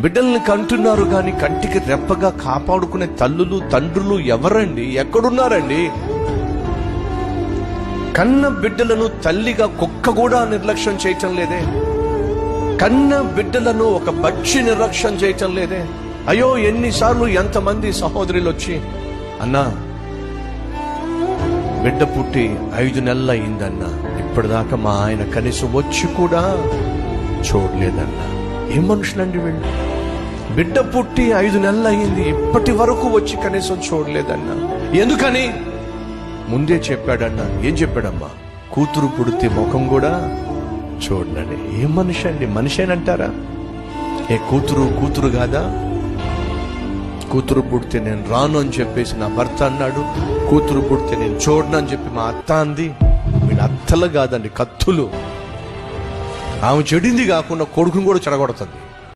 బిడ్డల్ని కంటున్నారు కానీ కంటికి రెప్పగా కాపాడుకునే తల్లులు తండ్రులు ఎవరండి? ఎక్కడున్నారండి? కన్న బిడ్డలను తల్లిగా కుక్క కూడా నిర్లక్ష్యం చేయటం లేదే. కన్న బిడ్డలను ఒక పక్షి నిర్లక్ష్యం చేయటం లేదే. అయ్యో, ఎన్నిసార్లు ఎంతమంది సహోదరులు వచ్చి, అన్నా బిడ్డ పుట్టి 5 నెలలు అయిందన్నా, ఇప్పటిదాకా మా ఆయన కనీసం వచ్చి కూడా చూడలేదన్నా. ఏం మనుషులండి వీళ్ళు? బిడ్డ పుట్టి 5 నెలలు అయింది, ఇప్పటి వరకు వచ్చి కనీసం చూడలేదన్నా. ఎందుకని? ముందే చెప్పాడన్నా. ఏం చెప్పాడమ్మా? కూతురు పుడితే ముఖం కూడా చూడనని. ఏం మనిషి అండి? మనిషేనంటారా? ఏ కూతురు కాదా? కూతురు పుడితే నేను రాను అని చెప్పేసి నా భర్త అన్నాడు. కూతురు పుడితే నేను చూడను అని చెప్పి మా అత్త అంది. వీళ్ళ అత్తలు కాదండి, కత్తులు. ఆమె చెడింది కాకుండా కొడుకుని కూడా చెడగొడుతుంది.